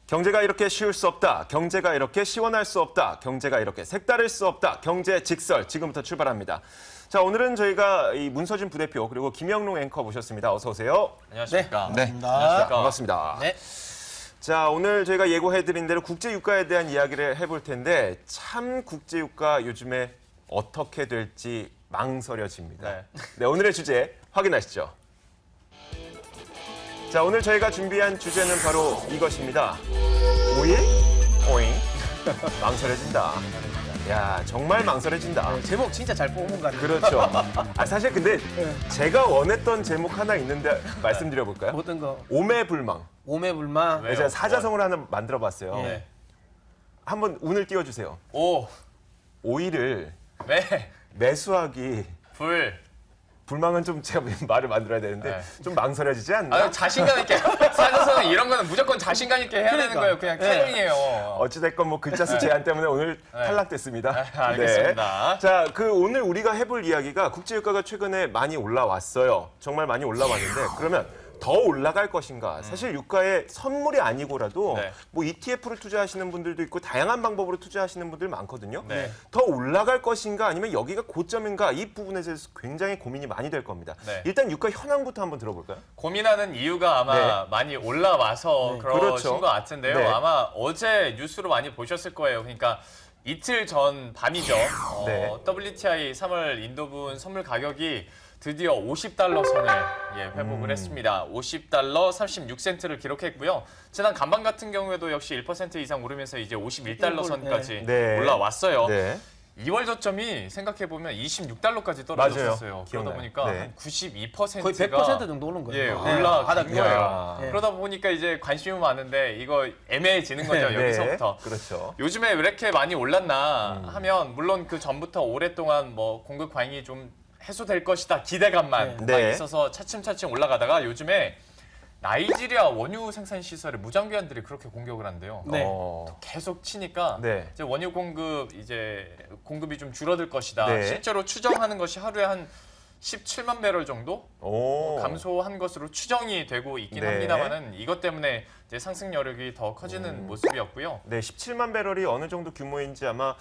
경제가 이렇게 쉬울 수 없다. 경제가 이렇게 시원할 수 없다. 경제가 이렇게 색다를 수 없다. 경제 직설 지금부터 출발합니다. 자, 오늘은 저희가 이 문서준 부대표 그리고 김영롱 앵커 모셨습니다. 어서 오세요. 안녕하십니까. 네. 안녕하십니까. 반갑습니다. 네. 자, 오늘 저희가 예고해드린 대로 국제유가에 대한 이야기를 해볼 텐데 참 국제유가 요즘에 어떻게 될지 망설여집니다. 네, 오늘의 주제 확인하시죠. 자, 오늘 저희가 준비한 주제는 바로 이것입니다. 오일? 오잉? 망설여진다. 야, 정말 망설여진다. 네, 제목 진짜 잘 뽑은 것 같아요. 그렇죠. 아, 사실 근데 제가 원했던 제목 하나 있는데 말씀드려볼까요? 어떤 거? 오매불망. 오매불망. 네, 제가 사자성어를 하나 만들어봤어요. 네. 한번 운을 띄워주세요. 오, 오일을 매, 매수하기. 불. 불망은 좀 제가 말을 만들어야 되는데 네. 좀 망설여지지 않나? 아, 자신감 있게. 사자성어 이런 거는 무조건 자신감 있게 해야 되는 거예요. 그냥 캐논이에요. 어찌됐건 뭐 글자 수 제한 때문에 오늘 탈락됐습니다. 알겠습니다. 네. 자, 오늘 우리가 해볼 이야기가 국제유가가 최근에 많이 올라왔어요. 정말 많이 올라왔는데 그러면 더 올라갈 것인가? 사실 유가에 선물이 아니고라도 네. 뭐 ETF를 투자하시는 분들도 있고 다양한 방법으로 투자하시는 분들 많거든요. 네. 더 올라갈 것인가 아니면 여기가 고점인가 이 부분에 대해서 굉장히 고민이 많이 될 겁니다. 네. 일단 유가 현황부터 한번 들어볼까요? 고민하는 이유가 아마 네. 많이 올라와서 그러신 그렇죠. 것 같은데요. 네. 아마 어제 뉴스로 많이 보셨을 거예요. 그러니까 이틀 전 밤이죠. 네. WTI 3월 인도분 선물 가격이 드디어 50달러 선을 회복을 했습니다. 50달러 36센트를 기록했고요. 지난 간밤 같은 경우에도 역시 1% 이상 오르면서 이제 51달러 선까지 네. 올라왔어요. 네. 2월 저점이 생각해보면 26달러까지 떨어졌었어요. 맞아요. 그러다 기억나요. 보니까 네. 한 92%가 거의 100% 정도 오른 거예요. 예, 네. 올라간 바닥 거예요. 네. 그러다 보니까 이제 관심이 많은데 이거 애매해지는 거죠, 여기서부터. 네. 그렇죠. 요즘에 왜 이렇게 많이 올랐나 하면 물론 그 전부터 오랫동안 뭐 공급 과잉이 좀 해소될 것이다 기대감만 막 네. 있어서 차츰차츰 올라가다가 요즘에 나이지리아 원유 생산 시설에 무장기한들이 그렇게 공격을 한대요. 네. 계속 치니까 네. 이제 원유 공급이 좀 줄어들 것이다. 네. 실제로 추정하는 것이 하루에 한 17만 배럴 정도 오. 감소한 것으로 추정이 되고 있긴 네. 합니다만은 이것 때문에 이제 상승 여력이 더 커지는 모습이었고요. 네, 17만 배럴이 어느 정도 규모인지 아마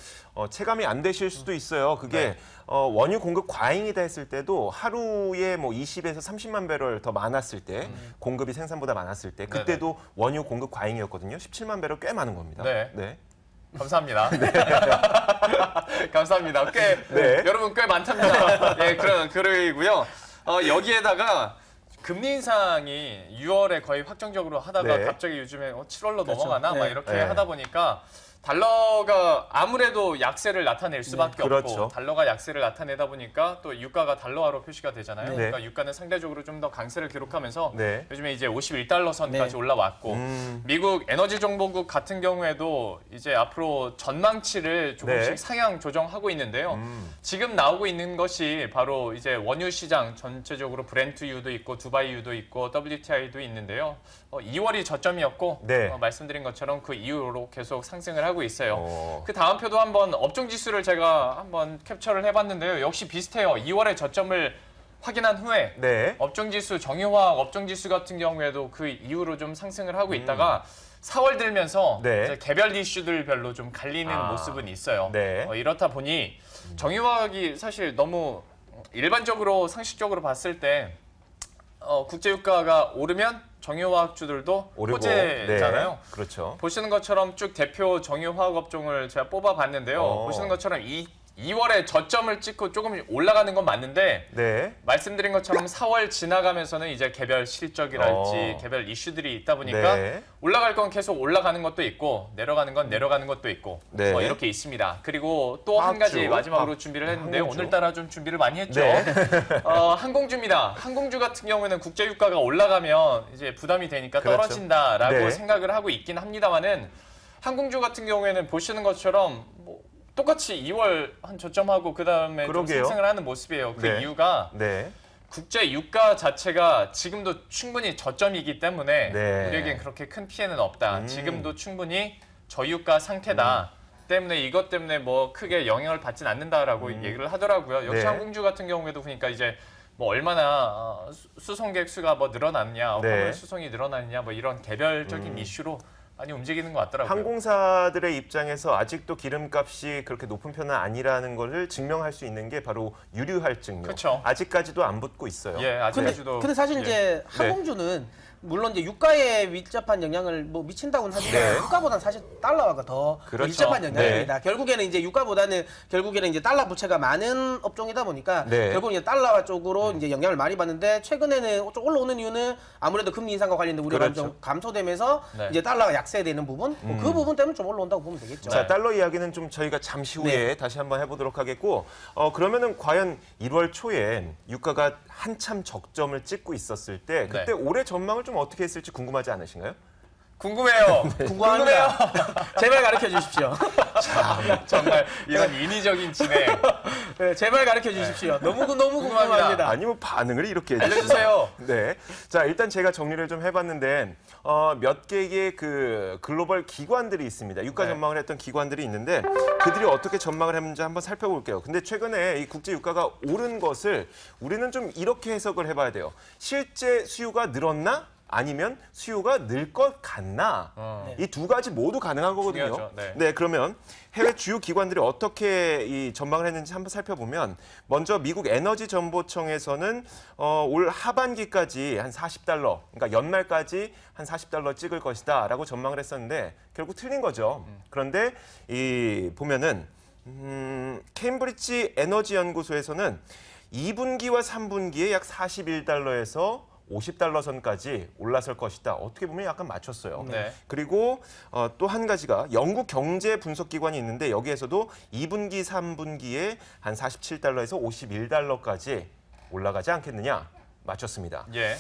체감이 안 되실 수도 있어요. 그게 네. 원유 공급 과잉이다 했을 때도 하루에 뭐 20에서 30만 배럴 더 많았을 때, 공급이 생산보다 많았을 때, 그때도 원유 공급 과잉이었거든요. 17만 배럴 꽤 많은 겁니다. 네. 감사합니다. 감사합니다. 네. 여러분 꽤 많답니다. 예, 그러고요. 여기에다가 금리 인상이 6월에 거의 확정적으로 하다가 네. 갑자기 요즘에 7월로 그렇죠. 넘어가나 막 네. 이렇게 네. 하다 보니까 달러가 아무래도 약세를 나타낼 수밖에 그렇죠. 없고 달러가 약세를 나타내다 보니까 또 유가가 달러화로 표시가 되잖아요. 네. 그러니까 유가는 상대적으로 좀 더 강세를 기록하면서 네. 요즘에 이제 51달러 선까지 네. 올라왔고 미국 에너지 정보국 같은 경우에도 이제 앞으로 전망치를 조금씩 네. 상향 조정하고 있는데요. 지금 나오고 있는 것이 바로 이제 원유 시장 전체적으로 브렌트유도 있고 두바이유도 있고 WTI도 있는데요. 2월이 저점이었고 네. 말씀드린 것처럼 그 이후로 계속 상승을 하고 있어요. 오. 그 다음 표도 한번 업종 지수를 제가 한번 캡처를 해봤는데요. 역시 비슷해요. 2월의 저점을 확인한 후에 네. 업종지수, 정유화학 업종지수 같은 경우에도 그 이후로 좀 상승을 하고 있다가 4월 들면서 네. 이제 개별 이슈들별로 좀 갈리는 아. 모습은 있어요. 네. 이렇다 보니 정유화학이 사실 너무 일반적으로 상식적으로 봤을 때 국제유가가 오르면 정유화학주들도 오르고. 호재잖아요. 네. 그렇죠. 보시는 것처럼 쭉 대표 정유화학 업종을 제가 뽑아봤는데요. 보시는 것처럼 2월에 저점을 찍고 조금 올라가는 건 맞는데 네. 말씀드린 것처럼 4월 지나가면서는 이제 개별 실적이랄지 개별 이슈들이 있다 보니까 네. 올라갈 건 계속 올라가는 것도 있고 내려가는 건 내려가는 것도 있고 네. 이렇게 있습니다. 그리고 또 한 화학주, 가지 마지막으로 준비를 했는데 항공주. 오늘따라 좀 준비를 많이 했죠. 네. 항공주입니다. 항공주 같은 경우에는 국제유가가 올라가면 이제 부담이 되니까 그렇죠. 떨어진다라고 네. 생각을 하고 있긴 합니다만은 항공주 같은 경우에는 보시는 것처럼 뭐 똑같이 2월 한 저점하고 그다음에 좀 그러게요. 상승을 하는 모습이에요. 그 네. 이유가 네. 국제 유가 자체가 지금도 충분히 저점이기 때문에 네. 우리에겐 그렇게 큰 피해는 없다. 지금도 충분히 저유가 상태다. 때문에 이것 때문에 뭐 크게 영향을 받진 않는다라고 얘기를 하더라고요. 역시 네. 항공주 같은 경우에도 그러니까 이제 뭐 얼마나 수송객 수가 뭐 늘어났냐, 네. 화물 수송이 늘어났냐, 뭐 이런 개별적인 이슈로 많이 움직이는 것 같더라고요. 항공사들의 입장에서 아직도 기름값이 그렇게 높은 편은 아니라는 것을 증명할 수 있는 게 바로 유류 할증료. 그쵸. 아직까지도 안 붙고 있어요. 예, 아직까지도. 근데 사실 예. 이제 항공주는 물론 이제 유가에 밀접한 영향을 뭐 미친다고는 하지만 네. 유가보다는 사실 달러가 더 그렇죠. 밀접한 영향입니다. 네. 결국에는 이제 유가보다는 결국에는 이제 달러 부채가 많은 업종이다 보니까 네. 결국 이제 달러 쪽으로 이제 영향을 많이 받는데 최근에는 좀 올라오는 이유는 아무래도 금리 인상과 관련된 우려가 그렇죠. 좀 감소되면서 네. 이제 달러가 약세되는 부분 뭐그 부분 때문에 좀 올라온다고 보면 되겠죠. 자, 달러 이야기는 좀 저희가 잠시 후에 네. 다시 한번 해보도록 하겠고, 그러면은 과연 1월 초에 유가가 한참 적점을 찍고 있었을 때 그때 네. 올해 전망을 좀 어떻게 했을지 궁금하지 않으신가요? 궁금해요. 궁금합니다. 제발 가르쳐 주십시오. 정말 이런 인위적인 진행 네, 제발 가르쳐 주십시오. 너무 궁금합니다. 아니 뭐 반응을 이렇게 해주시나. 알려주세요. 네. 자, 일단 제가 정리를 좀 해봤는데 몇 개의 그 글로벌 기관들이 있습니다. 유가 네. 전망을 했던 기관들이 있는데 그들이 어떻게 전망을 했는지 한번 살펴볼게요. 근데 최근에 이 국제 유가가 오른 것을 우리는 좀 이렇게 해석을 해봐야 돼요. 실제 수요가 늘었나? 아니면 수요가 늘 것 같나? 이 두 가지 모두 가능한 거거든요. 중요하죠. 네. 네, 그러면 해외 주요 기관들이 어떻게 이 전망을 했는지 한번 살펴보면 먼저 미국 에너지 정보청에서는 올 하반기까지 한 40달러, 그러니까 연말까지 한 40달러 찍을 것이다라고 전망을 했었는데 결국 틀린 거죠. 그런데 이 보면은 케임브리지 에너지 연구소에서는 2분기와 3분기에 약 41달러에서 50달러 선까지 올라설 것이다. 어떻게 보면 약간 맞췄어요. 네. 그리고 또 한 가지가 영국 경제 분석 기관이 있는데 여기에서도 2분기, 3분기에 한 47달러에서 51달러까지 올라가지 않겠느냐 맞췄습니다. 예.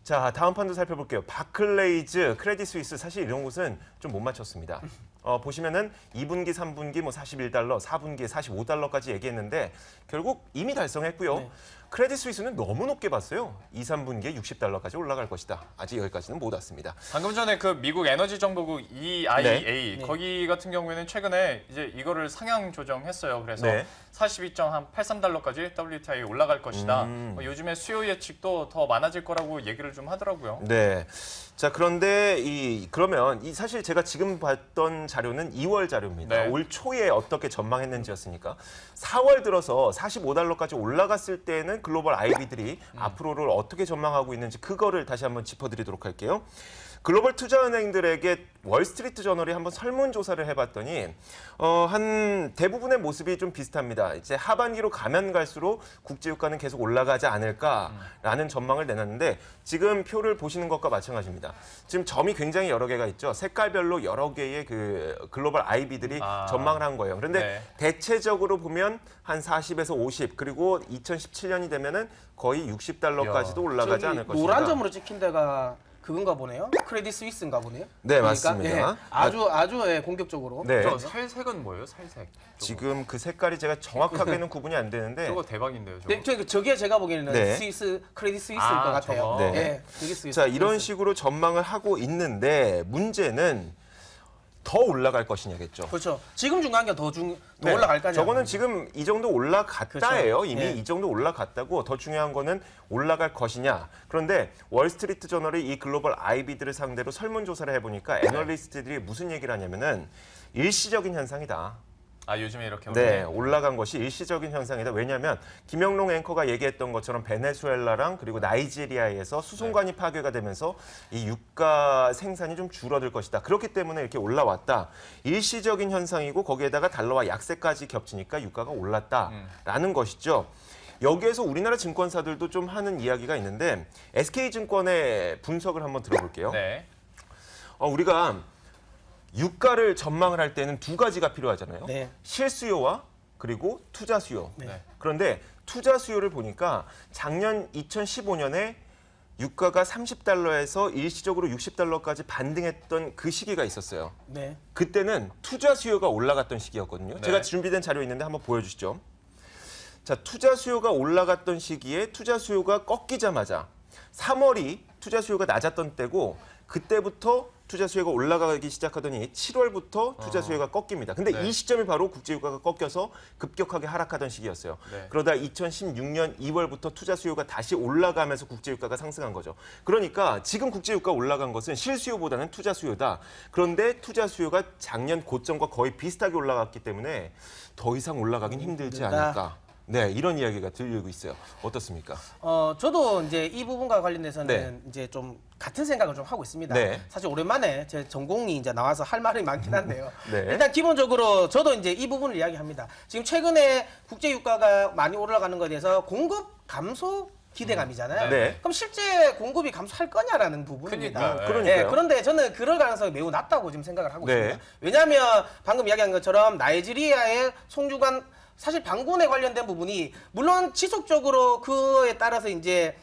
자, 다음 판도 살펴볼게요. 바클레이즈, 크레딧 스위스 사실 이런 곳은 좀 못 맞췄습니다. 보시면은 2분기, 3분기 뭐 41달러, 4분기에 45달러까지 얘기했는데 결국 이미 달성했고요. 네. 크레딧 스위스는 너무 높게 봤어요. 2, 3분기에 60달러까지 올라갈 것이다. 아직 여기까지는 못 왔습니다. 방금 전에 그 미국 에너지 정보국 EIA 네. 거기 같은 경우에는 최근에 이제 이거를 상향 조정했어요. 그래서 네. 42.83달러까지 WTI 올라갈 것이다. 뭐 요즘에 수요 예측도 더 많아질 거라고 얘기를 좀 하더라고요. 네. 자, 그런데 그러면 사실 제가 지금 봤던 자료는 2월 자료입니다. 네. 올 초에 어떻게 전망했는지였으니까 4월 들어서 45달러까지 올라갔을 때는 글로벌 IB들이 앞으로를 어떻게 전망하고 있는지 그거를 다시 한번 짚어드리도록 할게요. 글로벌 투자은행들에게 월스트리트 저널이 한번 설문조사를 해봤더니 한 대부분의 모습이 좀 비슷합니다. 이제 하반기로 가면 갈수록 국제유가는 계속 올라가지 않을까라는 전망을 내놨는데 지금 표를 보시는 것과 마찬가지입니다. 지금 점이 굉장히 여러 개가 있죠. 색깔별로 여러 개의 그 글로벌 IB들이 전망을 한 거예요. 그런데 네. 대체적으로 보면 한 40에서 50 그리고 2017년이 되면은 거의 60달러까지도 올라가지 저기 않을 것이다. 노란 점으로 찍힌 데가 그건가 보네요. 크레딧 스위스인가 보네요. 네, 그러니까, 맞습니다. 예, 아주 예, 공격적으로. 네. 저 살색은 뭐예요? 살색. 지금 그 색깔이 제가 정확하게는 구분이 안 되는데 저거 대박인데요. 저거. 네, 저게 제가 보기에는 네. 스위스 크레딧 스위스일 것 아, 같아요. 저거. 네. 예, 그게 스위스. 자, 이런 식으로 전망을 하고 있는데 문제는 더 올라갈 것이냐겠죠. 그렇죠. 지금 중요한 게 더 네, 올라갈까지. 저거는 지금 이 정도 올라갔다예요. 그렇죠. 이미 네. 이 정도 올라갔다고. 더 중요한 거는 올라갈 것이냐. 그런데 월스트리트 저널이 이 글로벌 IB들을 상대로 설문조사를 해보니까 애널리스트들이 무슨 얘기를 하냐면은 일시적인 현상이다. 아 요즘에 이렇게 네, 올라간 것이 일시적인 현상이다. 왜냐하면 김영롱 앵커가 얘기했던 것처럼 베네수엘라랑 그리고 나이지리아에서 수송관이 파괴가 되면서 이 유가 생산이 좀 줄어들 것이다. 그렇기 때문에 이렇게 올라왔다. 일시적인 현상이고 거기에다가 달러와 약세까지 겹치니까 유가가 올랐다라는 것이죠. 여기에서 우리나라 증권사들도 좀 하는 이야기가 있는데 SK증권의 분석을 한번 들어볼게요. 네. 우리가 유가를 전망을 할 때는 두 가지가 필요하잖아요. 네. 실수요와 그리고 투자 수요. 네. 그런데 투자 수요를 보니까 작년 2015년에 유가가 30달러에서 일시적으로 60달러까지 반등했던 그 시기가 있었어요. 네. 그때는 투자 수요가 올라갔던 시기였거든요. 네. 제가 준비된 자료 있는데 한번 보여주시죠. 자, 투자 수요가 올라갔던 시기에 투자 수요가 꺾이자마자 3월이 투자 수요가 낮았던 때고 그때부터 투자 수요가 올라가기 시작하더니 7월부터 투자 수요가 꺾입니다. 근데 네. 이 시점이 바로 국제유가가 꺾여서 급격하게 하락하던 시기였어요. 네. 그러다 2016년 2월부터 투자 수요가 다시 올라가면서 국제유가가 상승한 거죠. 그러니까 지금 국제유가 올라간 것은 실수요보다는 투자 수요다. 그런데 투자 수요가 작년 고점과 거의 비슷하게 올라갔기 때문에 더 이상 올라가긴 힘들지 않을까. 네, 이런 이야기가 들리고 있어요. 어떻습니까? 저도 이제 이 부분과 관련돼서는 네. 이제 좀 같은 생각을 좀 하고 있습니다. 네. 사실 오랜만에 제 전공이 이제 나와서 할 말이 많긴 한데요. 네. 일단 기본적으로 저도 이제 이 부분을 이야기합니다. 지금 최근에 국제 유가가 많이 올라가는 것에 대해서 공급 감소 기대감이잖아요. 네. 그럼 실제 공급이 감소할 거냐라는 부분입니다. 그러니까요. 그러니까요. 네, 그런데 저는 그럴 가능성이 매우 낮다고 지금 생각을 하고 네. 있습니다. 왜냐하면 방금 이야기한 것처럼 나이지리아의 송주관 사실 방군에 관련된 부분이 물론 지속적으로 그에 따라서 이제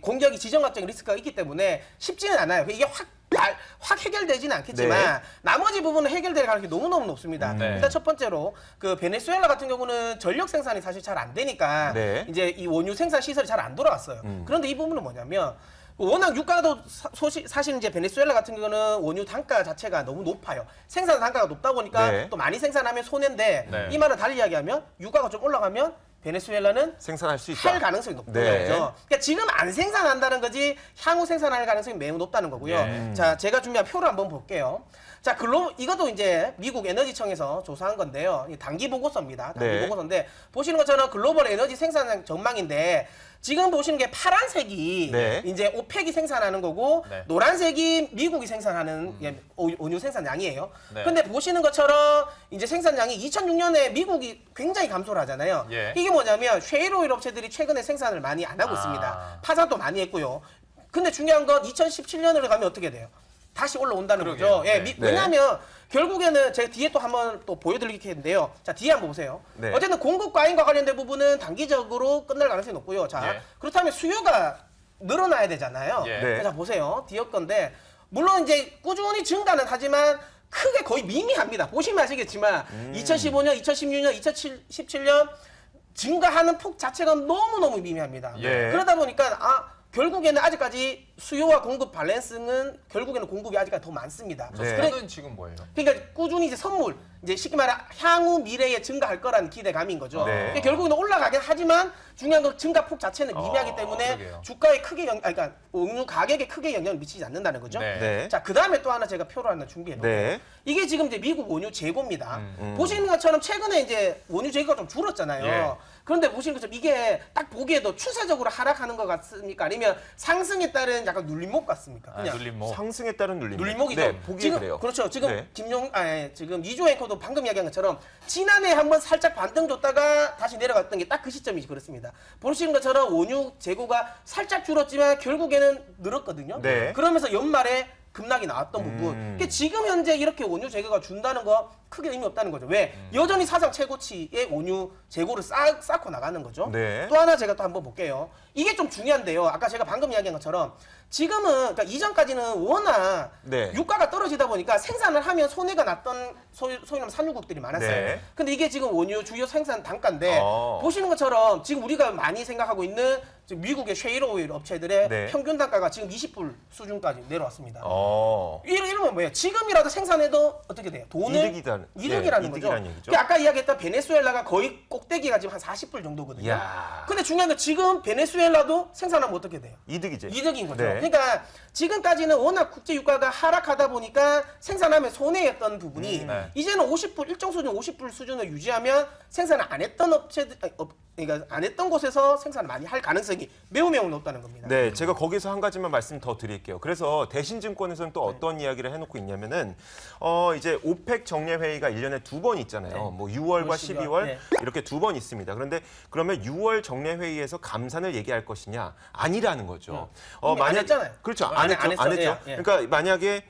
공격이 지정학적인 리스크가 있기 때문에 쉽지는 않아요. 이게 확 해결되지는 않겠지만 네. 나머지 부분은 해결될 가능성이 너무너무 높습니다. 네. 일단 첫 번째로 그 베네수엘라 같은 경우는 전력 생산이 사실 잘 안 되니까 네. 이제 이 원유 생산 시설이 잘 안 돌아왔어요. 그런데 이 부분은 뭐냐면 워낙 유가도 사실 이제 베네수엘라 같은 경우는 원유 단가 자체가 너무 높아요. 생산 단가가 높다 보니까 네. 또 많이 생산하면 손해인데 네. 이 말은 달리 이야기하면 유가가 좀 올라가면 베네수엘라는 생산할 수 있다. 할 가능성이 높다는 네. 거죠. 그러니까 지금 안 생산한다는 거지 향후 생산할 가능성이 매우 높다는 거고요. 네. 자, 제가 준비한 표를 한번 볼게요. 자, 이것도 이제 미국 에너지청에서 조사한 건데요. 이 단기 보고서입니다. 단기 네. 보고서인데 보시는 것처럼 글로벌 에너지 생산 전망인데 지금 보시는 게 파란색이 네. 이제 오펙이 생산하는 거고 네. 노란색이 미국이 생산하는 원유 생산량이에요. 네. 근데 보시는 것처럼 이제 생산량이 2006년에 미국이 굉장히 감소를 하잖아요. 예. 이게 뭐냐면 쉐일오일 업체들이 최근에 생산을 많이 안 하고 아. 있습니다. 파산도 많이 했고요. 근데 중요한 건 2017년으로 가면 어떻게 돼요? 다시 올라온다는 그러게요. 거죠. 예, 네. 왜냐하면 결국에는 제가 뒤에 또 한번 또 보여드리겠는데요. 자, 뒤에 한번 보세요. 네. 어쨌든 공급 과잉과 관련된 부분은 단기적으로 끝날 가능성이 높고요. 자, 예. 그렇다면 수요가 늘어나야 되잖아요. 예. 네. 자, 보세요. 뒤에 건데 물론 이제 꾸준히 증가는 하지만 크게 거의 미미합니다. 보시면 아시겠지만 2015년, 2016년, 2017년 증가하는 폭 자체가 너무너무 미미합니다. 예. 그러다 보니까 결국에는 아직까지 수요와 공급 밸런스는 결국에는 공급이 아직까지 더 많습니다. 네. 선은 지금 뭐예요? 그러니까 꾸준히 이제 선물, 이제 쉽게 말해 향후 미래에 증가할 거라는 기대감인 거죠. 네. 그러니까 결국에는 올라가긴 하지만 중요한 건 증가폭 자체는 미미하기 때문에 그러게요. 주가에 크게 그러니까 원유 가격에 크게 영향을 미치지 않는다는 거죠. 네. 네. 자, 그 다음에 또 하나 제가 표를 하나 준비해봤어요. 네. 이게 지금 이제 미국 원유 재고입니다. 보시는 것처럼 최근에 이제 원유 재고가 좀 줄었잖아요. 예. 그런데 보시는 것처럼 이게 딱 보기에도 추세적으로 하락하는 것 같습니까? 아니면 상승에 따른 약간 눌림목 같습니까? 그냥 눌림목. 상승에 따른 눌림. 눌림목이죠. 네, 보기에 지금 그래요. 그렇죠. 지금 네. 지금 이조 앵커도 방금 이야기한 것처럼 지난해 한번 살짝 반등 줬다가 다시 내려갔던 게 딱 그 시점이 그렇습니다. 보시는 것처럼 원유 재고가 살짝 줄었지만 결국에는 늘었거든요. 네. 그러면서 연말에 급락이 나왔던 부분. 그러니까 지금 현재 이렇게 원유 재고가 준다는 거 크게 의미 없다는 거죠. 왜? 여전히 사상 최고치의 원유 재고를 쌓고 나가는 거죠. 네. 또 하나 제가 또 한번 볼게요. 이게 좀 중요한데요. 아까 제가 방금 이야기한 것처럼 지금은 그러니까 이전까지는 워낙 네. 유가가 떨어지다 보니까 생산을 하면 손해가 났던 소위 말하면 산유국들이 많았어요. 네. 근데 이게 지금 원유 주요 생산 단가인데 어. 보시는 것처럼 지금 우리가 많이 생각하고 있는 지금 미국의 쉐일 오일 업체들의 네. 평균 단가가 지금 20불 수준까지 내려왔습니다. 어. 이러면 뭐예요? 지금이라도 생산해도 어떻게 돼요? 돈을 이득이라는 거죠. 이득이라는 얘기죠. 그러니까 아까 이야기했던 베네수엘라가 거의 꼭대기가 지금 한 40불 정도거든요. 이야. 근데 중요한 건 지금 베네수엘라도 생산하면 어떻게 돼요? 이득이지. 이득인 거죠. 네. 그러니까 지금까지는 워낙 국제 유가가 하락하다 보니까 생산하면 손해였던 부분이 네. 이제는 50불 일정 수준 50불 수준을 유지하면 생산을 안 했던 그러니까 안 했던 곳에서 생산을 많이 할 가능성이 매우 높다는 겁니다. 네, 제가 거기서 한 가지만 말씀 더 드릴게요. 그래서 대신증권에서는 또 어떤 이야기를 해놓고 있냐면은 이제 오펙 정례 회의가 1년에 2번 있잖아요. 네. 뭐 6월과 12월, 12월 네. 이렇게 2번 있습니다. 그런데 그러면 6월 정례 회의에서 감산을 얘기할 것이냐? 아니라는 거죠. 이미 안 했잖아요. 그렇죠. 안 안 했죠. 했죠. 예, 예. 그러니까 만약에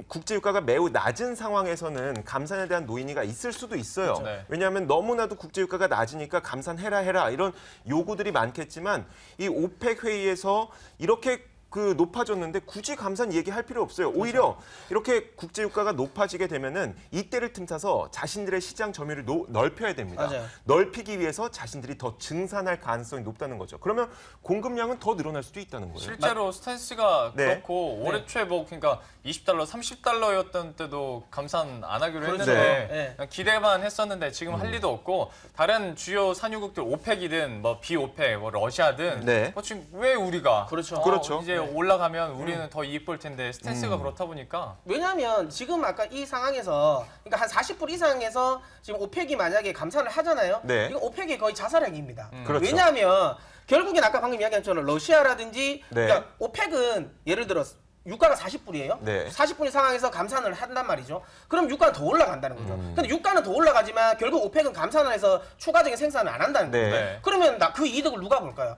국제유가가 매우 낮은 상황에서는 감산에 대한 논의가 있을 수도 있어요. 그렇죠. 네. 왜냐하면 너무나도 국제유가가 낮으니까 감산해라 이런 요구들이 많겠지만 이 오펙 회의에서 이렇게 높아졌는데 굳이 감산 얘기할 필요 없어요. 오히려 이렇게 국제유가가 높아지게 되면은 이때를 틈타서 자신들의 시장 점유율을 넓혀야 됩니다. 맞아요. 넓히기 위해서 자신들이 더 증산할 가능성이 높다는 거죠. 그러면 공급량은 더 늘어날 수도 있다는 거예요. 실제로 스탠스가 네. 그렇고 올해 초에 뭐 그러니까 20달러, 30달러였던 때도 감산 안 하기로 그렇죠. 했는데 네. 그냥 기대만 했었는데 지금 할 리도 없고 다른 주요 산유국들 오펙이든 뭐 비오펙, 뭐 러시아든 네. 뭐 지금 왜 우리가 그렇죠. 그렇죠. 이제 올라가면 우리는 더 이익 볼 텐데 스탠스가 그렇다 보니까 왜냐하면 지금 아까 이 상황에서 그러니까 한 40불 이상에서 지금 오펙이 만약에 감산을 하잖아요. 네. 이거 오펙이 거의 자살행위입니다. 그렇죠. 왜냐하면 결국엔 아까 방금 이야기한 것처럼 러시아라든지 네. 그러니까 오펙은 예를 들어 유가가 40불이에요. 네. 40불 상황에서 감산을 한단 말이죠. 그럼 유가는 더 올라간다는 거죠. 근데 유가는 더 올라가지만 결국 오펙은 감산을 해서 추가적인 생산을 안 한다는 거예요. 네. 네. 그러면 그 이득을 누가 볼까요?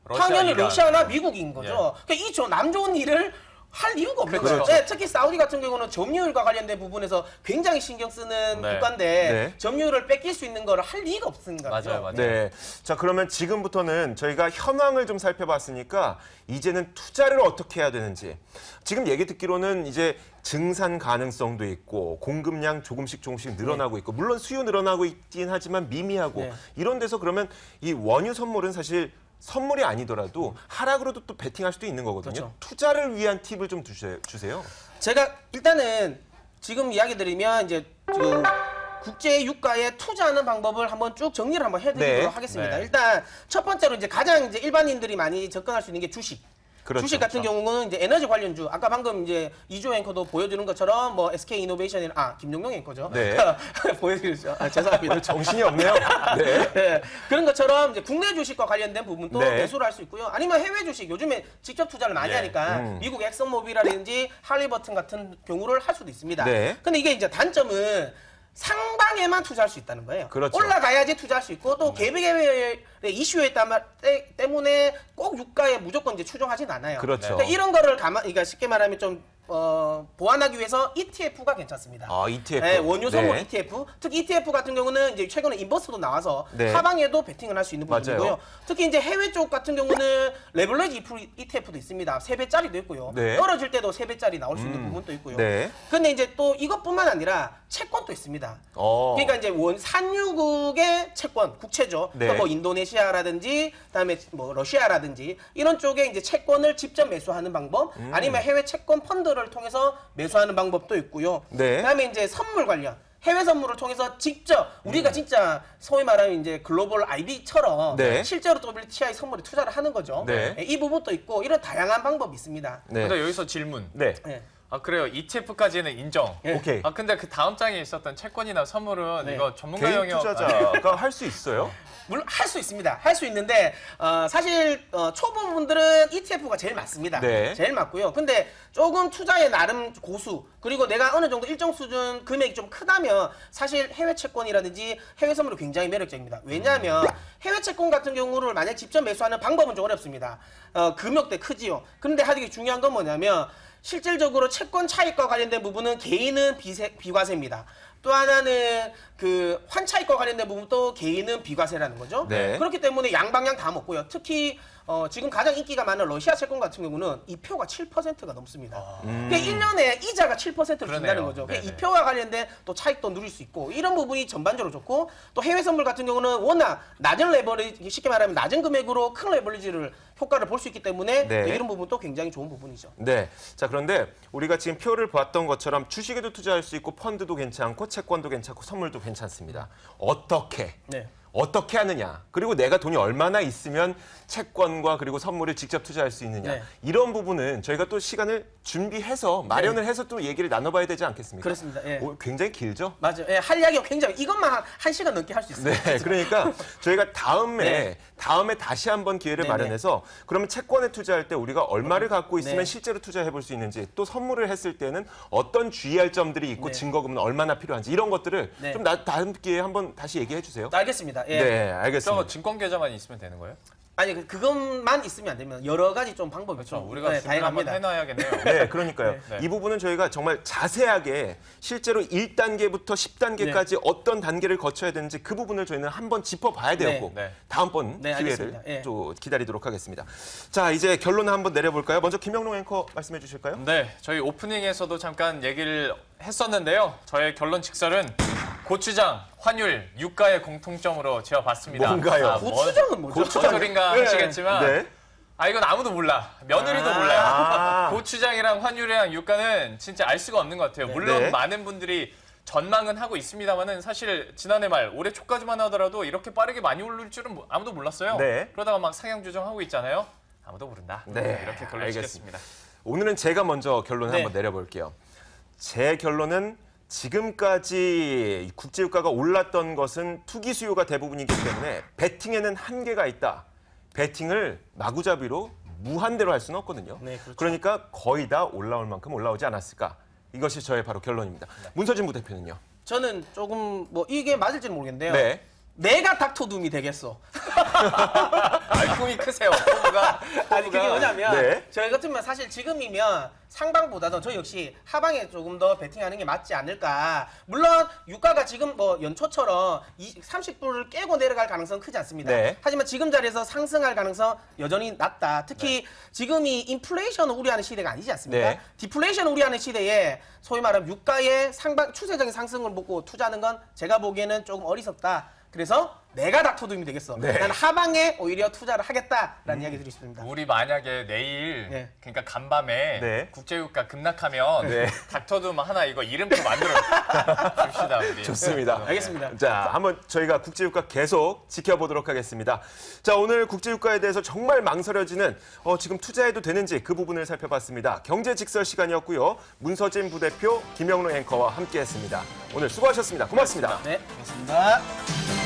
러시아, 당연히 이란. 러시아나 미국인 거죠. 그러니까 이 남 좋은 일을 할 이유가 없는 그렇죠. 거죠. 네, 특히 사우디 같은 경우는 점유율과 관련된 부분에서 굉장히 신경 쓰는 네. 국가인데 네. 점유율을 뺏길 수 있는 거를 할 리가 없습니다. 맞아요, 맞아요. 네. 자, 그러면 지금부터는 저희가 현황을 좀 살펴봤으니까 이제는 투자를 어떻게 해야 되는지. 지금 얘기 듣기로는 이제 증산 가능성도 있고 공급량 조금씩 늘어나고 있고 물론 수요 늘어나고 있긴 하지만 미미하고 네. 이런 데서 그러면 이 원유 선물은 사실 선물이 아니더라도 하락으로도 또 베팅할 수도 있는 거거든요. 그렇죠. 투자를 위한 팁을 좀 주세요. 제가 일단은 지금 이야기 드리면 이제 지금 국제 유가에 투자하는 방법을 한번 쭉 정리를 한번 해드리도록 네. 하겠습니다. 네. 일단 첫 번째로 이제 가장 이제 일반인들이 많이 접근할 수 있는 게 주식. 그렇죠. 주식 같은 경우는 이제 에너지 관련주, 아까 방금 이제 이조 앵커도 보여주는 것처럼 뭐 SK 이노베이션이나 김종용 앵커죠. 네. 보여드리죠. 죄송합니다. 정신이 없네요. 네. 네. 그런 것처럼 이제 국내 주식과 관련된 부분도 네. 매수를 할 수 있고요. 아니면 해외 주식, 요즘에 직접 투자를 많이 예. 하니까 미국 엑슨모빌이라든지 할리버튼 같은 경우를 할 수도 있습니다. 네. 근데 이게 이제 단점은 상방에만 투자할 수 있다는 거예요. 그렇죠. 올라가야지 투자할 수 있고 또 개별의 이슈에 때문에 꼭 유가에 무조건 이제 추종하진 않아요. 그렇죠. 그러니까 이런 거를 그러니까 쉽게 말하면 좀 보완하기 위해서 ETF가 괜찮습니다. 아, ETF. 네, 원유 선물 네. ETF. 특히 ETF 같은 경우는 이제 최근에 인버스도 나와서 네. 하방에도 베팅을 할 수 있는 부분이고요. 맞아요. 특히 이제 해외 쪽 같은 경우는 레버리지 ETF도 있습니다. 3배짜리도 있고요. 네. 떨어질 때도 3배짜리 나올 수 있는 부분도 있고요. 네. 근데 이제 또 이것뿐만 아니라 채권도 있습니다. 그러니까 이제 산유국의 채권, 국채죠. 네. 또 뭐 인도네시아라든지 그다음에 뭐 러시아라든지 이런 쪽에 이제 채권을 직접 매수하는 방법, 아니면 해외 채권 펀드를 통해서 매수하는 방법도 있고요. 네. 그다음에 이제 선물 관련 해외 선물을 통해서 직접 우리가 진짜 소위 말하면 이제 글로벌 IB처럼 네. 실제로 WTI 선물에 투자를 하는 거죠. 네. 이 부분도 있고 이런 다양한 방법이 있습니다. 네. 근데 여기서 질문. 네. 네. 아 그래요. ETF까지는 인정. 예. 오케이. 아 근데 그 다음 장에 있었던 채권이나 선물은 네. 이거 전문가 개인 영역 투자자가 할 수 있어요? 물론 할 수 있습니다. 할 수 있는데 사실 초보분들은 ETF가 제일 맞습니다. 네. 제일 맞고요. 근데 조금 투자에 나름 고수 그리고 내가 어느 정도 일정 수준 금액이 좀 크다면 사실 해외 채권이라든지 해외 선물이 굉장히 매력적입니다. 왜냐하면 해외 채권 같은 경우를 만약 직접 매수하는 방법은 좀 어렵습니다. 금액대 크지요. 그런데 하되게 중요한 건 뭐냐면 실질적으로 채권 차익과 관련된 부분은 개인은 비과세입니다. 또 하나는 그 환차익과 관련된 부분도 개인은 비과세라는 거죠. 네. 그렇기 때문에 양방향 다 먹고요. 특히 지금 가장 인기가 많은 러시아 채권 같은 경우는 이표가 7%가 넘습니다. 그러니까 1년에 이자가 7%를 준다는 그러네요. 거죠. 그러니까 네네. 이표와 관련된 또 차익도 누릴 수 있고 이런 부분이 전반적으로 좋고 또 해외 선물 같은 경우는 워낙 낮은 레버리지 쉽게 말하면 낮은 금액으로 큰 레버리지를 효과를 볼 수 있기 때문에 네. 이런 부분도 굉장히 좋은 부분이죠. 네. 자, 그런데 우리가 지금 표를 봤던 것처럼 주식에도 투자할 수 있고 펀드도 괜찮고 채권도 괜찮고 선물도 괜찮습니다. 네. 어떻게 하느냐, 그리고 내가 돈이 얼마나 있으면 채권과 그리고 선물을 직접 투자할 수 있느냐, 네. 이런 부분은 저희가 또 시간을 준비해서 마련을 해서 또 얘기를 나눠봐야 되지 않겠습니까? 그렇습니다. 예. 굉장히 길죠? 맞아요. 예, 할 이야기가 굉장히 이것만 한 시간 넘게 할 수 있어요. 네, 그러니까 저희가 네. 다음에 다시 한번 기회를 네, 마련해서 그러면 채권에 투자할 때 우리가 얼마를 갖고 있으면 네. 실제로 투자해 볼 수 있는지, 또 선물을 했을 때는 어떤 주의할 점들이 있고 네. 증거금은 얼마나 필요한지 이런 것들을 네. 좀 다음 기회에 한번 다시 얘기해 주세요. 알겠습니다. 예. 네, 알겠습니다. 저 증권 계좌만 있으면 되는 거예요? 아니 그것만 있으면 안 됩니다. 여러 가지 좀 방법이 그렇죠. 좀 우리가 준비를 한번 다양합니다. 해놔야겠네요. 네, 그러니까요. 네. 이 부분은 저희가 정말 자세하게 실제로 1단계부터 10단계까지 어떤 단계를 거쳐야 되는지 그 부분을 저희는 한번 짚어봐야 되었고 네. 다음번 네, 기회를 알겠습니다. 예. 또 기다리도록 하겠습니다. 자, 이제 결론을 한번 내려볼까요? 먼저 김영롱 앵커 말씀해 주실까요? 네, 저희 오프닝에서도 잠깐 얘기를 했었는데요. 저의 결론 직설은 고추장, 환율, 유가의 공통점으로 지어봤습니다. 뭔가요? 고추장은 뭐죠? 뭔 소린가 네. 하시겠지만 네. 이건 아무도 몰라. 며느리도 몰라요. 아. 고추장이랑 환율이랑 유가는 진짜 알 수가 없는 것 같아요. 물론 네. 많은 분들이 전망은 하고 있습니다만은 사실 지난해 말 올해 초까지만 하더라도 이렇게 빠르게 많이 오를 줄은 아무도 몰랐어요. 네. 그러다가 막 상향 조정하고 있잖아요. 아무도 모른다. 네, 이렇게 결론 알겠습니다. 짓겠습니다. 오늘은 제가 먼저 결론을 네. 한번 내려볼게요. 제 결론은 지금까지 국제유가가 올랐던 것은 투기 수요가 대부분이기 때문에 베팅에는 한계가 있다. 베팅을 마구잡이로 무한대로 할 수는 없거든요. 네, 그렇죠. 그러니까 거의 다 올라올 만큼 올라오지 않았을까. 이것이 저의 바로 결론입니다. 문서진 부대표는요? 저는 조금 뭐 이게 맞을지는 모르겠는데요. 네. 내가 닥터둠이 되겠어. 꿈이 크세요. 포부가. 아니 그게 뭐냐면 네. 저희 같으면 사실 지금이면 상방보다도 저 역시 하방에 조금 더 베팅하는 게 맞지 않을까. 물론 유가가 지금 뭐 연초처럼 30불을 깨고 내려갈 가능성은 크지 않습니다. 네. 하지만 지금 자리에서 상승할 가능성 여전히 낮다. 특히 지금이 인플레이션을 우려하는 시대가 아니지 않습니까? 네. 디플레이션을 우려하는 시대에 소위 말하면 유가의 추세적인 상승을 보고 투자하는 건 제가 보기에는 조금 어리석다. 그래서 내가 닥터둠이 되겠어. 네. 난 하방에 오히려 투자를 하겠다라는 이야기 드리고 싶습니다. 우리 만약에 내일 네. 그러니까 간밤에 네. 국제유가 급락하면 네. 닥터둠 하나 이거 이름표 만들어 줍시다 우리. 좋습니다. 알겠습니다. 자, 한번 저희가 국제유가 계속 지켜보도록 하겠습니다. 자, 오늘 국제유가에 대해서 정말 망설여지는 지금 투자해도 되는지 그 부분을 살펴봤습니다. 경제직설 시간이었고요. 문서진 부대표, 김영롱 앵커와 함께했습니다. 오늘 수고하셨습니다. 고맙습니다. 네, 고맙습니다.